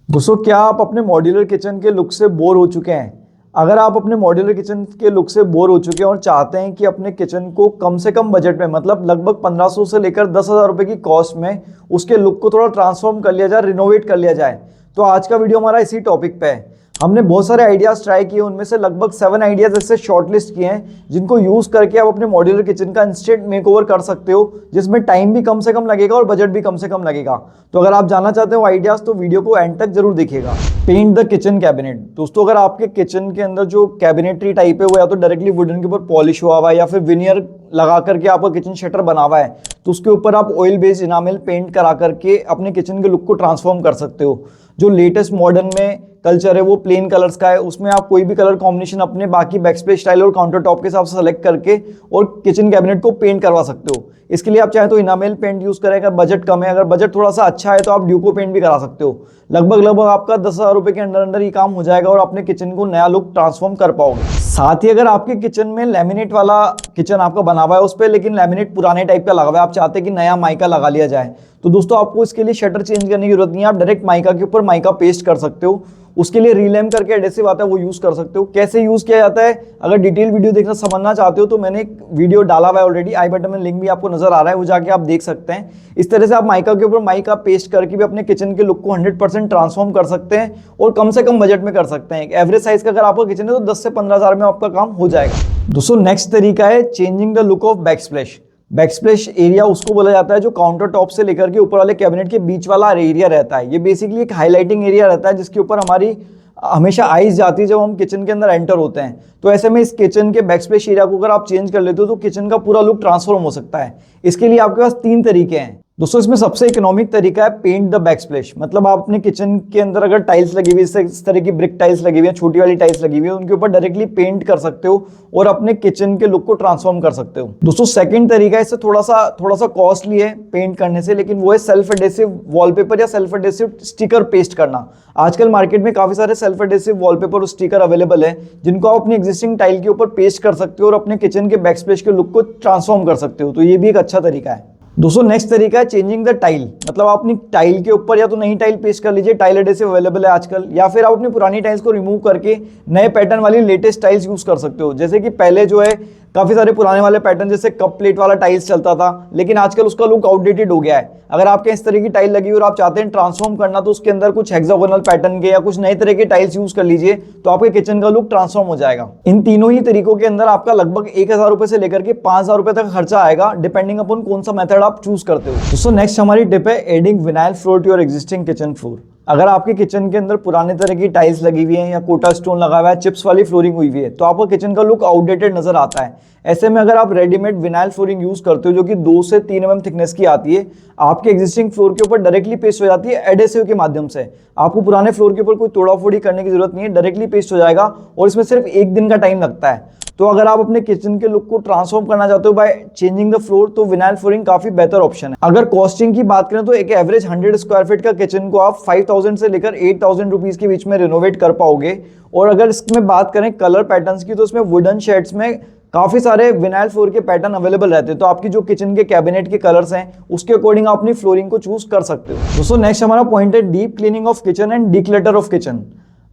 दोस्तों, क्या आप अपने मॉड्यूलर किचन के लुक से बोर हो चुके हैं? अगर आप अपने मॉड्यूलर किचन के लुक से बोर हो चुके हैं और चाहते हैं कि अपने किचन को कम से कम बजट में, मतलब लगभग 1500 से लेकर 10,000 रुपए की कॉस्ट में उसके लुक को थोड़ा ट्रांसफॉर्म कर लिया जाए, रिनोवेट कर लिया जाए, तो आज का वीडियो हमारा इसी टॉपिक पे है। हमने बहुत सारे आइडियाज ट्राई किए, उनमें से लगभग 7 आइडियाज ऐसे शॉर्टलिस्ट किए हैं जिनको यूज करके आप अपने मॉड्यूलर किचन का इंस्टेंट मेकओवर कर सकते हो, जिसमें टाइम भी कम से कम लगेगा और बजट भी कम से कम लगेगा। तो अगर आप जानना चाहते हो आइडियाज तो वीडियो को एंड तक जरूर देखिएगा। Paint the kitchen cabinet. दोस्तों, अगर आपके किचन के अंदर जो कैबिनेटरी टाइप है वो या तो डायरेक्टली वुडन के ऊपर पॉलिश हुआ हुआ है या फिर विनियर लगा करके आपका किचन शटर बना हुआ है, तो उसके ऊपर आप ऑयल बेस्ड इनामेल पेंट करा करके अपने किचन के लुक को ट्रांसफॉर्म कर सकते हो। जो लेटेस्ट मॉडर्न में कल्चर है वो प्लेन कलर्स का है, उसमें आप कोई भी कलर कॉम्बिनेशन अपने बाकी बैकस्पेस स्टाइल और काउंटर टॉप के हिसाब से सेलेक्ट करके और किचन कैबिनेट को पेंट करवा सकते हो। इसके लिए आप चाहे तो इनामेल पेंट यूज करें, अगर बजट कम है। अगर बजट थोड़ा सा अच्छा है तो आप ड्यूको पेंट भी करा सकते हो। लगभग आपका 10,000 रुपए के अंदर अंदर ही काम हो जाएगा और अपने किचन को नया लुक ट्रांसफॉर्म कर पाओगे। साथ ही अगर आपके किचन में लैमिनेट वाला किचन आपका बना हुआ है, उस पर लेकिन लैमिनेट पुराने टाइप का लगा हुआ है, आप चाहते हैं कि नया माइका लगा लिया जाए, तो दोस्तों आपको इसके लिए शटर चेंज करने की जरूरत नहीं है। आप डायरेक्ट माइका के ऊपर माइका पेस्ट कर सकते हो। उसके लिए रीलैम करके एडेसिव आता है, वो यूज कर सकते हो। कैसे यूज किया जाता है, अगर डिटेल वीडियो देखना समझना चाहते हो तो मैंने एक वीडियो डाला हुआ है ऑलरेडी, आई बटन में लिंक भी आपको नजर आ रहा है, वो जाके आप देख सकते हैं। इस तरह से आप माइका के ऊपर माइका पेस्ट करके भी अपने किचन के लुक को 100% ट्रांसफॉर्म कर सकते हैं और कम से कम बजट में कर सकते हैं। एक एवरेज साइज का अगर आपका किचन है तो 10 से 15,000 में आपका काम हो जाएगा। दोस्तों, नेक्स्ट तरीका है changing the look of backsplash. Backsplash area उसको बोला जाता है जो काउंटर टॉप से लेकर के ऊपर वाले कैबिनेट के बीच वाला एरिया रहता है। ये बेसिकली एक हाईलाइटिंग एरिया रहता है जिसके ऊपर हमारी हमेशा आइज जाती है जब हम किचन के अंदर एंटर होते हैं। तो ऐसे में इस किचन के बैकस्प्लैश एरिया को अगर आप चेंज कर लेते हो तो किचन का पूरा लुक ट्रांसफॉर्म हो सकता है। इसके लिए आपके पास 3 तरीके हैं। दोस्तों, इसमें सबसे इकोनॉमिक तरीका है पेंट द बैकस्प्लैश। मतलब आप अपने किचन के अंदर अगर टाइल्स लगी हुई है, इस तरह की ब्रिक टाइल्स लगी हुई है, छोटी वाली टाइल्स लगी हुई है, उनके ऊपर डायरेक्टली पेंट कर सकते हो और अपने किचन के लुक को ट्रांसफॉर्म कर सकते हो। दोस्तों, सेकंड तरीका इससे थोड़ा सा कॉस्टली है पेंट करने से, लेकिन वो है सेल्फ एडेसिव वॉलपेपर या सेल्फ एडेसिव स्टिकर पेस्ट करना। आजकल मार्केट में काफी सारे सेल्फ एडेसिव वॉलपेपर और स्टिकर अवेलेबल है जिनको आप अपनी एग्जिस्टिंग टाइल के ऊपर पेस्ट कर सकते हो और अपने किचन के बैकस्प्लैश के लुक को ट्रांसफॉर्म कर सकते हो। तो ये भी एक अच्छा तरीका है। दोस्तों, नेक्स्ट तरीका है चेंजिंग द टाइल। मतलब आप अपनी टाइल के ऊपर या तो नई टाइल पेस्ट कर लीजिए, टाइल एडेसिव अवेलेबल है आजकल, या फिर आप अपनी पुरानी टाइल्स को रिमूव करके नए पैटर्न वाली लेटेस्ट टाइल्स यूज कर सकते हो। जैसे कि पहले जो है काफी सारे पुराने वाले पैटर्न जैसे कप प्लेट वाला टाइल्स चलता था, लेकिन आजकल उसका लुक आउटडेटेड हो गया है। अगर आपके इस तरह की टाइल लगी और आप चाहते हैं ट्रांसफॉर्म करना, तो उसके अंदर कुछ हेक्सागोनल पैटर्न के या कुछ नए तरह के टाइल्स यूज कर लीजिए, तो आपके किचन का लुक ट्रांसफॉर्म हो जाएगा। इन तीनों ही तरीकों के अंदर आपका लगभग 1,000 रुपए से लेकर के 5,000 रुपए तक खर्चा आएगा, डिपेंडिंग अपॉन कौन सा मेथड आप चूज करते हो। दोस्तों, नेक्स्ट हमारी टिप है adding vinyl floor to your existing kitchen floor. अगर आपके किचन के अंदर पुराने तरह की टाइल्स लगी हुई है या कोटा स्टोन लगा हुआ है, चिप्स वाली फ्लोरिंग हुई हुई है, तो आपका किचन का लुक आउटडेटेड नजर आता है। ऐसे में अगर आप रेडीमेड विनाइल फ्लोरिंग यूज करते हो जो कि 2 से 3 mm थिकनेस की आती है, आपके एग्जिस्टिंग फ्लोर के ऊपर डायरेक्टली पेस्ट हो जाती है एडेसिव के माध्यम से। आपको पुराने फ्लोर के ऊपर कोई तोड़ा फोड़ी करने की जरूरत नहीं है, डायरेक्टली पेस्ट हो जाएगा और इसमें सिर्फ 1 दिन का टाइम लगता है। तो अगर आप अपने किचन के लुक को ट्रांसफॉर्म करना चाहते हो बाय चेंजिंग द फ्लोर, तो विनाइल फ्लोरिंग काफी बेहतर ऑप्शन है। अगर कॉस्टिंग की बात करें तो एक एवरेज 100 स्क्वायर फीट का किचन को आप 5,000 से लेकर 8,000 रुपीज के बीच में रिनोवेट कर पाओगे। और अगर इसमें बात करें कलर पैटर्न्स की, तो उसमें वुडन शेड्स में काफी सारे विनाइल फ्लोर के पैटर्न अवेलेबल रहते हैं। तो आपकी जो किचन के कैबिनेट के कलर्स हैं उसके अकॉर्डिंग आप अपनी फ्लोरिंग को चूज कर सकते हो। दोस्तों, नेक्स्ट हमारा पॉइंट है deep cleaning of kitchen and declutter of kitchen.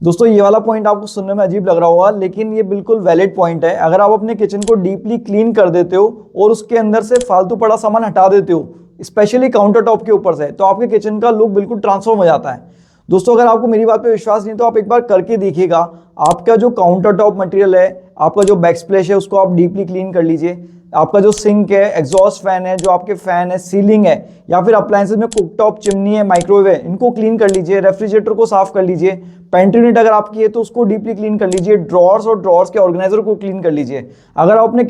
दोस्तों, ये वाला पॉइंट आपको सुनने में अजीब लग रहा होगा, लेकिन ये बिल्कुल वैलिड पॉइंट है। अगर आप अपने किचन को डीपली क्लीन कर देते हो और उसके अंदर से फालतू पड़ा सामान हटा देते हो, स्पेशली काउंटर टॉप के ऊपर से, तो आपके किचन का लुक बिल्कुल ट्रांसफॉर्म हो जाता है। दोस्तों, अगर आपको मेरी बात पे विश्वास नहीं तो आप एक बार करके देखिएगा। आपका जो काउंटर टॉप मटेरियल है, आपका जो बैकस्प्लैश है, उसको आप डीपली क्लीन कर लीजिए। आपका जो सिंक है, एग्जॉस्ट फैन है, जो आपके फैन है, सीलिंग है, या फिर अप्लायंसेज में कुकटॉप, चिमनी है, माइक्रोवेव है, इनको क्लीन कर लीजिए। रेफ्रिजरेटर को साफ कर लीजिए। पेंट्री यूनिट अगर आपकी है तो उसको डीपली क्लीन कर लीजिए। ड्रॉर्स और ड्रॉर्स के ऑर्गेनाइजर को क्लीन कर लीजिए। अगर आप अपने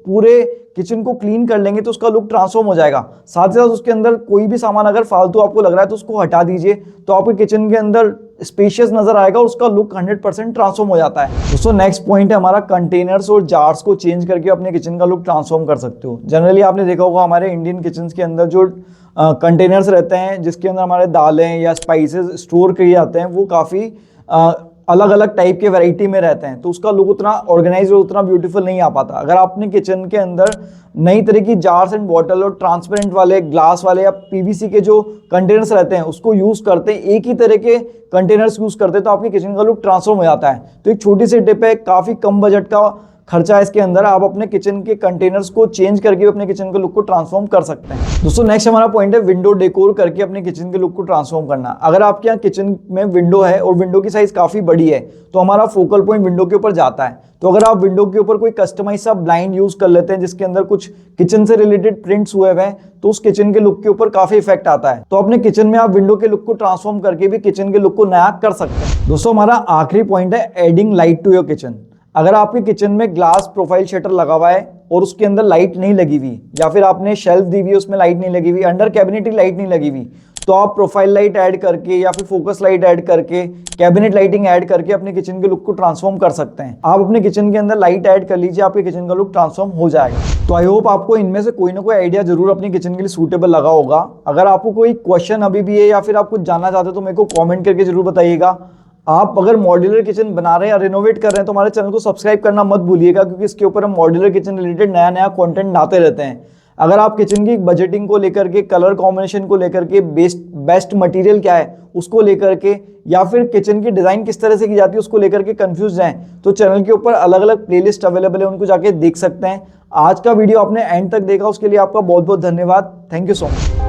पूरे किचन को क्लीन कर लेंगे तो उसका लुक ट्रांसफॉर्म हो जाएगा। साथ ही साथ उसके अंदर कोई भी सामान अगर फालतू आपको लग रहा है तो उसको हटा दीजिए, तो आपके किचन के अंदर स्पेशियस नजर आएगा और उसका लुक 100% ट्रांसफॉर्म हो जाता है। दोस्तों, नेक्स्ट पॉइंट है हमारा कंटेनर्स और जार्स को चेंज करके अपने किचन का लुक ट्रांसफॉर्म कर सकते हो। जनरली आपने देखा होगा हमारे इंडियन किचन के अंदर जो कंटेनर्स रहते हैं जिसके अंदर हमारे दालें या स्पाइसेस स्टोर किए जाते हैं, वो काफ़ी अलग अलग टाइप के वैरायटी में रहते हैं, तो उसका लुक उतना ऑर्गेनाइज और उतना ब्यूटीफुल नहीं आ पाता। अगर आप अपने किचन के अंदर नई तरह की जार्स एंड बॉटल और ट्रांसपेरेंट वाले, ग्लास वाले या पीवीसी के जो कंटेनर्स रहते हैं उसको यूज करते हैं, एक ही तरह के कंटेनर्स यूज करते हैं, तो आपके किचन का लुक ट्रांसफॉर्म हो जाता है। तो एक छोटी सी टिप है, काफी कम बजट का खर्चा है इसके अंदर, आप अपने किचन के कंटेनर्स को चेंज करके अपने किचन के लुक को ट्रांसफॉर्म कर सकते हैं। दोस्तों नेक्स्ट हमारा पॉइंट है विंडो डेकोर करके अपने किचन के लुक को ट्रांसफॉर्म करना। अगर आपके यहाँ किचन में विंडो है और विंडो की साइज काफी बड़ी है तो हमारा फोकल पॉइंट विंडो के ऊपर जाता है। तो अगर आप विंडो के ऊपर कोई कस्टमाइज सा ब्लाइंड यूज कर लेते हैं जिसके अंदर कुछ किचन से रिलेटेड प्रिंट्स हुए हैं, तो उस किचन के लुक के ऊपर काफी इफेक्ट आता है। तो अपने किचन में आप विंडो के लुक को ट्रांसफॉर्म करके भी किचन के लुक को नया कर सकते हैं। दोस्तों हमारा आखिरी पॉइंट है adding light to your kitchen. अगर आपके किचन में ग्लास प्रोफाइल शटर लगा हुआ है और उसके अंदर लाइट नहीं लगी हुई, या फिर आपने शेल्फ दी हुई है उसमें लाइट नहीं लगी हुई, अंडर कैबिनेट की लाइट नहीं लगी हुई, तो आप प्रोफाइल लाइट ऐड करके या फिर फोकस लाइट ऐड करके, कैबिनेट लाइटिंग ऐड करके अपने किचन के लुक को ट्रांसफॉर्म कर सकते हैं। आप अपने किचन के अंदर लाइट ऐड कर लीजिए, आपके किचन का लुक ट्रांसफॉर्म हो जाएगा। तो आई होप आपको इनमें से कोई ना कोई आइडिया जरूर अपने किचन के लिए सूटेबल लगा होगा। अगर आपको कोई क्वेश्चन अभी भी है या फिर आप कुछ जानना चाहते हो तो मेरे को कॉमेंट करके जरूर बताइएगा। आप अगर मॉड्यूलर किचन बना रहे हैं या रिनोवेट कर रहे हैं तो हमारे चैनल को सब्सक्राइब करना मत भूलिएगा, क्योंकि इसके ऊपर हम मॉड्यूलर किचन रिलेटेड नया नया कंटेंट लाते रहते हैं। अगर आप किचन की बजटिंग को लेकर के, कलर कॉम्बिनेशन को लेकर के, बेस्ट मटेरियल क्या है उसको लेकर के, या फिर किचन की डिजाइन किस तरह से की जाती है उसको लेकर के कंफ्यूज हैं, तो चैनल के ऊपर अलग अलग प्लेलिस्ट अवेलेबल है, उनको जाके देख सकते हैं। आज का वीडियो आपने एंड तक देखा उसके लिए आपका बहुत बहुत धन्यवाद। Thank you so much.